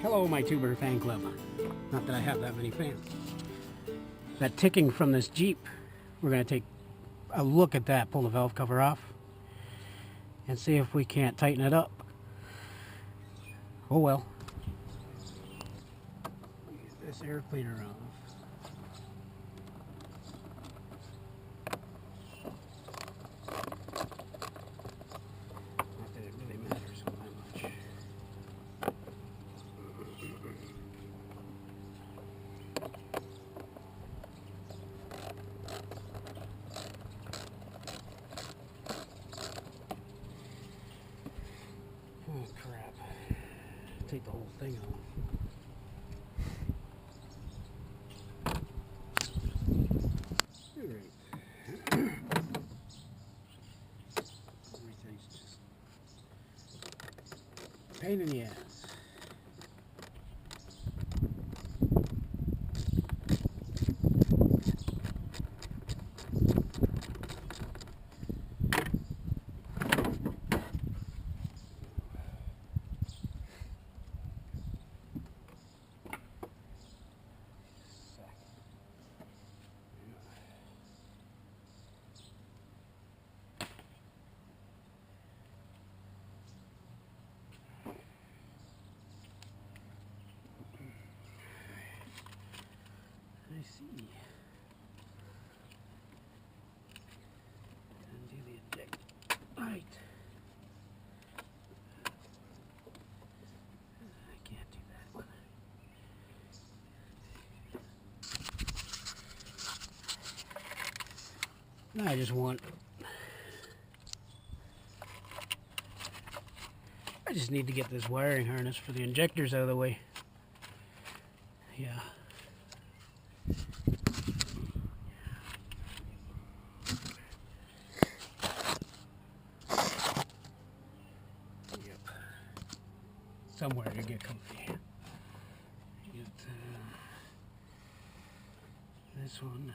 Hello, my Tuber fan club. Not that I have that many fans. That ticking from this Jeep, we're going to take a look at that, pull the valve cover off, and see if we can't tighten it up. Oh well. Get this air cleaner off. Not that it really matters all that much. Oh crap. Take the whole thing off. Alright. Everything's just pain in the ass. I see. Undo the eject. Right. I can't do that one. Now I just want. I just need to get this wiring harness for the injectors out of the way. Yeah. Somewhere to get comfy. Get this one.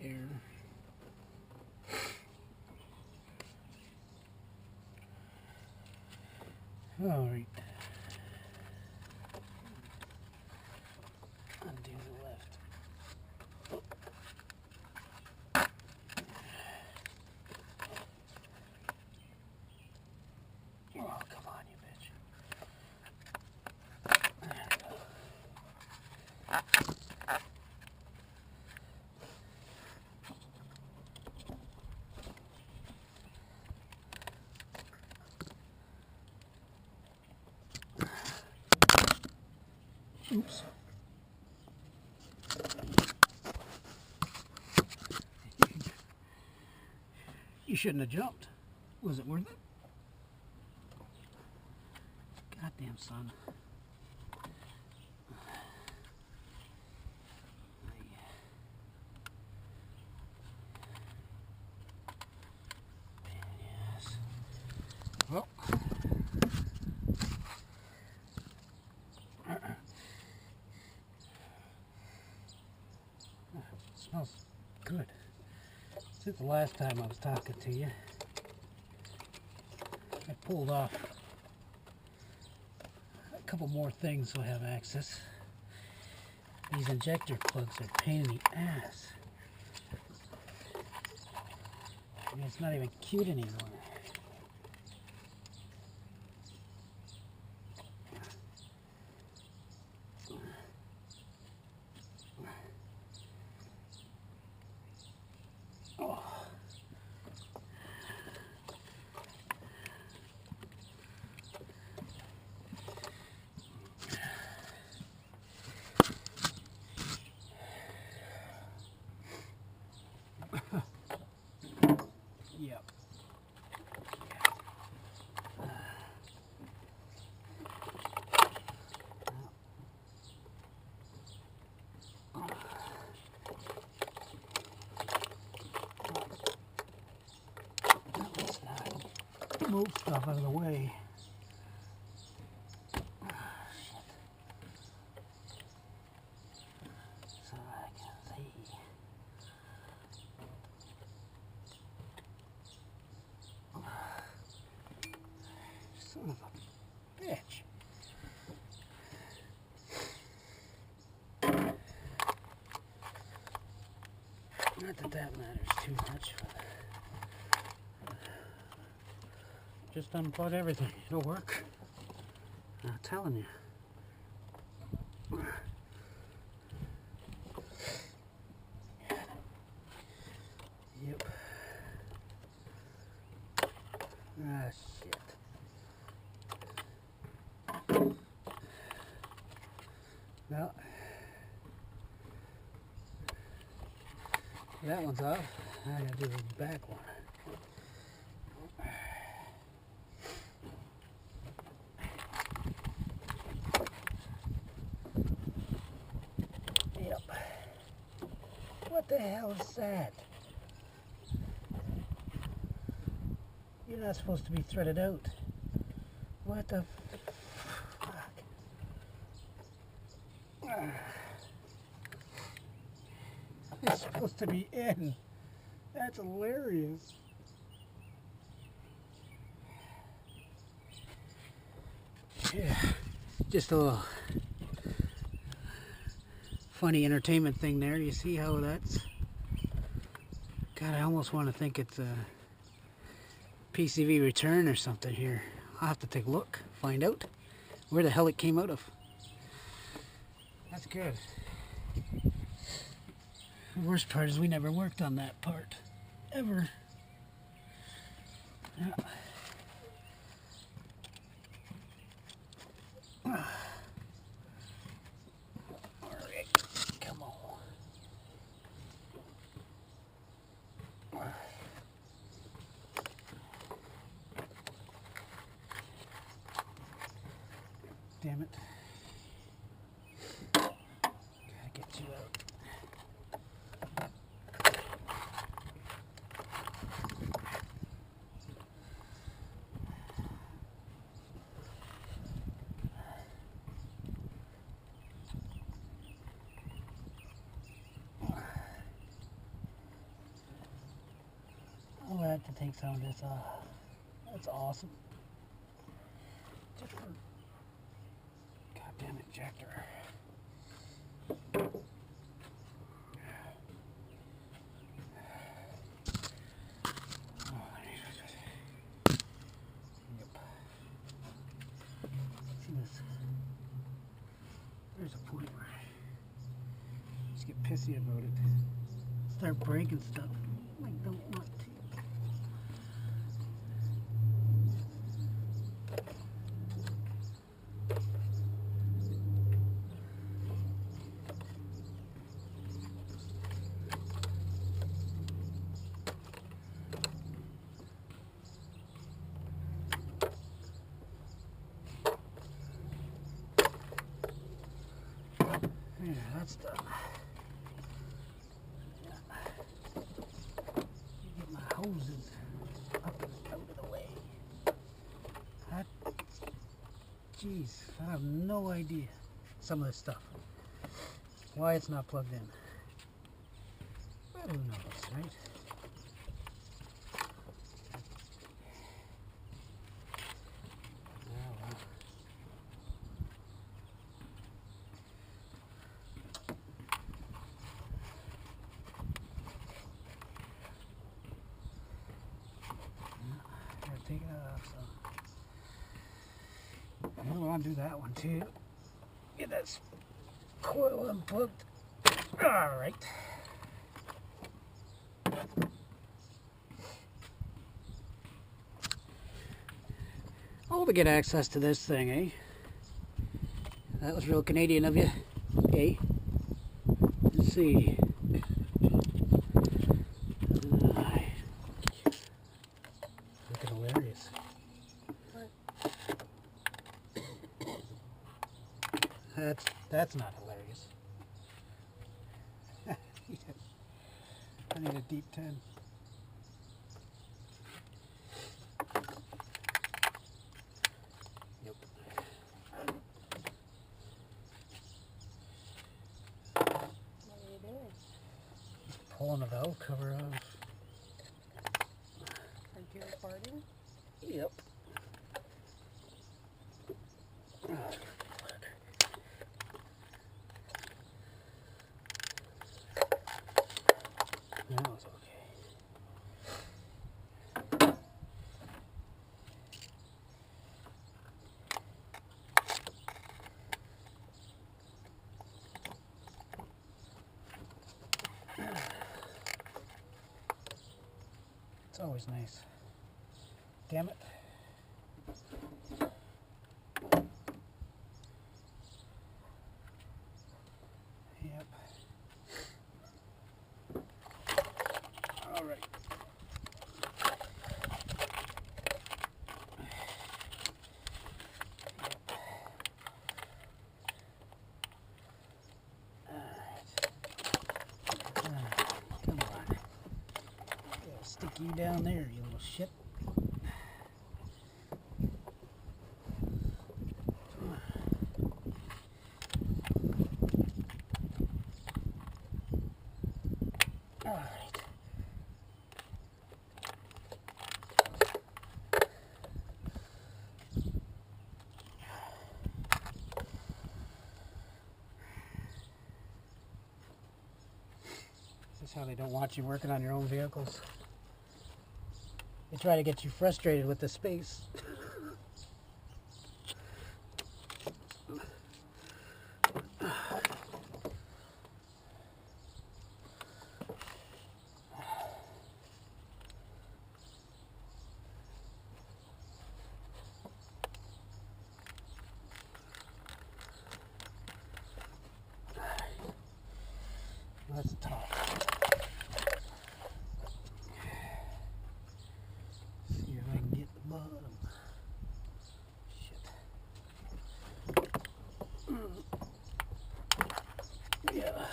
Air. All right. Undo the left. Oh, come on, you bitch. There we go. Oops. You shouldn't have jumped. Was it worth it? Goddamn son. Yes. Well. Smells good. Since the last time I was talking to you, I pulled off a couple more things so I have access. These injector plugs are a pain in the ass. I mean, it's not even cute anymore. Yep. Let's not move stuff out of the way. So I can see. Son of a Not that that matters too much. Just unplug everything. It'll work. I'm telling you. Yep. Ah, shit. Well, that one's off. I gotta do the back one. Yep. What the hell is that? You're not supposed to be threaded out. What the fuck? It's supposed to be in. That's hilarious. Yeah, just a little funny entertainment thing there. You see how that's... God, I almost want to think it's a PCV return or something here. I'll have to take a look, find out where the hell it came out of. That's good. The worst part is we never worked on that part. Ever. Yeah. Alright, come on. Damn it. Gotta get you out. I'm gonna have to take some of this off. That's awesome. Just for goddamn injector. There's a point where I just get pissy about it. Start breaking stuff. I don't want to. Yeah, that's done. Get my hoses up and out of the way. Jeez, I have no idea some of this stuff. Why it's not plugged in. But who knows, right? Take it off, so I don't want to do that one too. Get that coil unplugged. Alright. Oh, to get access to this thing, eh? That was real Canadian of you. Okay. Let's see. Hilarious. That's not hilarious. I need a deep 10. Yep. What are you doing? Just pulling the valve cover off. Are you recording? Yep. That was okay. It's always nice. Damn it. Yep. All right. Come on. I'll stick you down there, you little shit. All right. This is how they don't want you working on your own vehicles. They try to get you frustrated with the space. Let's talk. See if I can get the bottom. Shit. Yeah.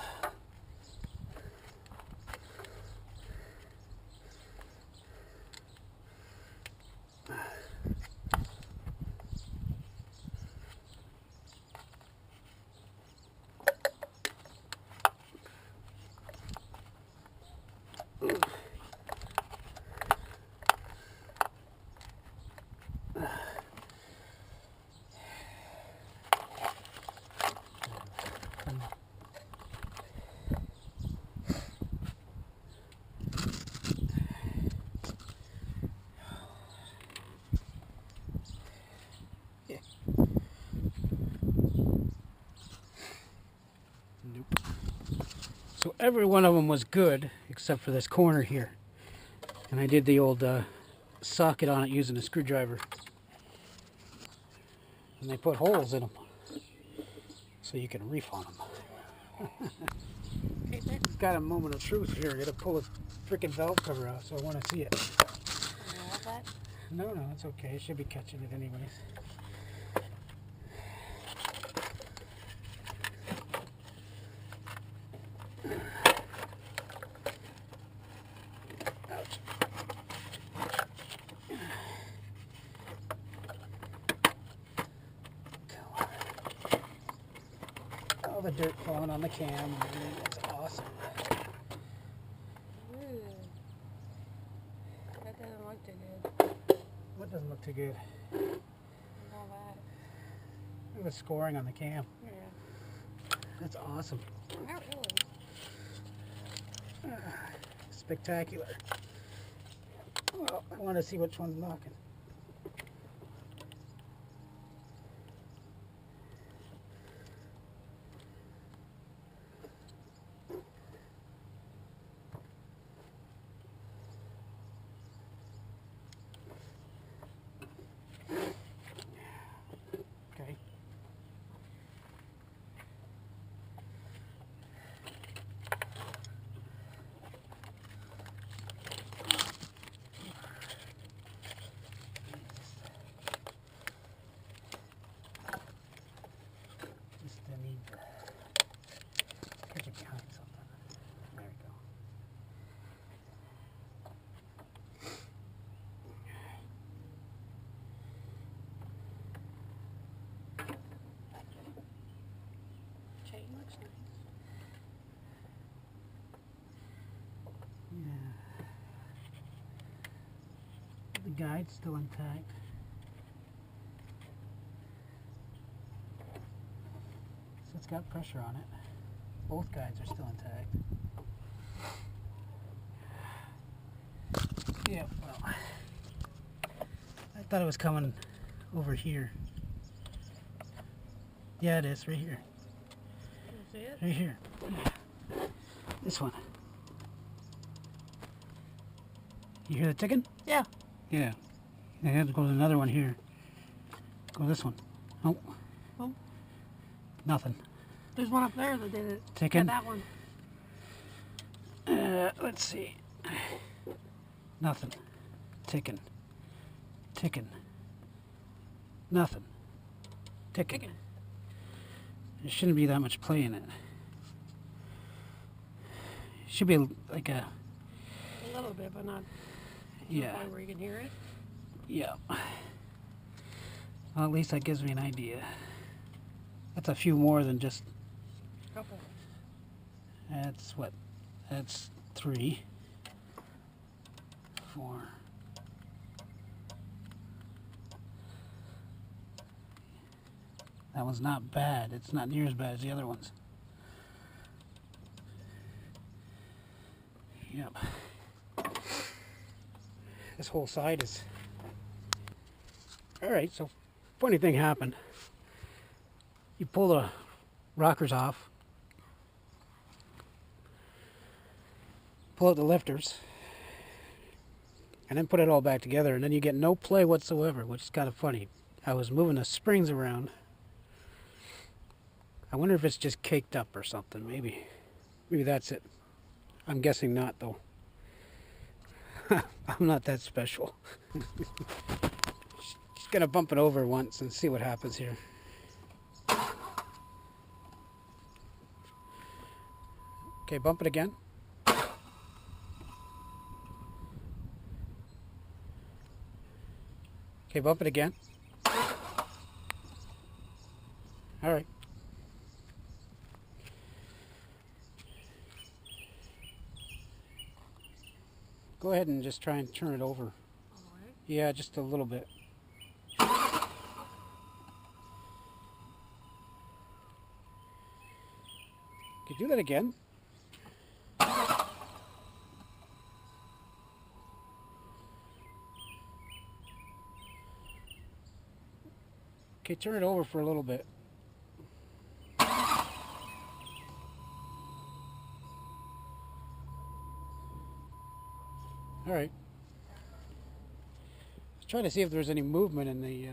Nope. So every one of them was good except for this corner here. And I did the old socket on it using a screwdriver. And they put holes in them so you can reef on them. Got a moment of truth here. I gotta pull a freaking valve cover out, so I want to see it. No, it's okay. It should be catching it anyways. Ouch. All the dirt falling on the cam. It's awesome. Ooh. That doesn't look too good. What doesn't look too good? All that. Look at the scoring on the cam. Yeah. That's awesome. Not really. Spectacular. Well, I want to see which one's knocking. Okay. Just need to catch it behind something. There we go. Chain looks nice. Yeah. The guide's still intact. So it's got pressure on it. Both guides are still intact. Yeah, well, I thought it was coming over here. Yeah, it is, right here. You see it? Right here. This one. You hear the ticking? Yeah. Yeah. I had to go to another one here. Go this one. Oh. Oh. Nothing. There's one up there that did it. Ticking? Yeah, that one. Let's see. Nothing. Ticking. Ticking. Nothing. Ticking. Ticking. There shouldn't be that much play in it. Should be like a... A little bit, but not Yeah. the point where you can hear it. Yeah. Well, at least that gives me an idea. That's a few more than just... Couple. That's what? That's 3, 4. That one's not bad. It's not near as bad as the other ones. Yep. This whole side is... Alright, so funny thing happened. You pull the rockers off, pull out the lifters, and then put it all back together, and then you get no play whatsoever, which is kind of funny. I was moving the springs around. I wonder if it's just caked up or something, maybe. Maybe that's it. I'm guessing not, though. I'm not that special. Just gonna bump it over once and see what happens here. Okay, bump it again. Okay, bump it again. All right. Go ahead and just try and turn it over. All right. Yeah, just a little bit. Could you do that again? Okay, turn it over for a little bit. All right. Let's try to see if there's any movement in the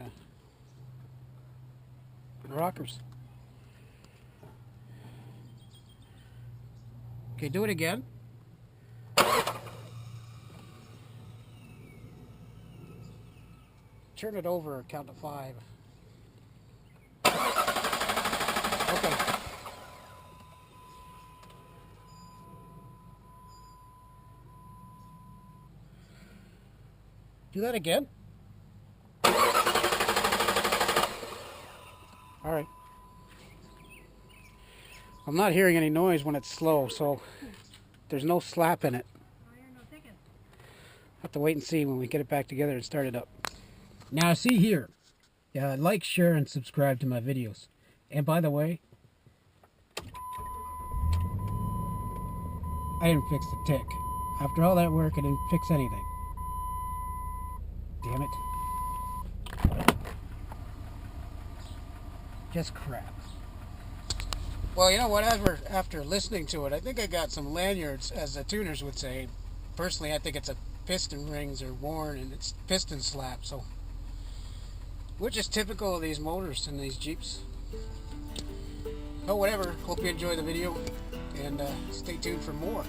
rockers. Okay, do it again. Turn it over, count to 5. Okay. Do that again. All right. I'm not hearing any noise when it's slow, so there's no slap in it. I hear no ticking. Have to wait and see when we get it back together and start it up. Now see here. Like, share, and subscribe to my videos. And by the way, I didn't fix the tick. After all that work, I didn't fix anything. Damn it. Just crap. Well, you know what? After listening to it, I think I got some lanyards, as the tuners would say. Personally, I think it's a piston rings are worn and it's piston slap, so... Which is typical of these motors and these Jeeps. Oh, whatever. Hope you enjoy the video, and stay tuned for more.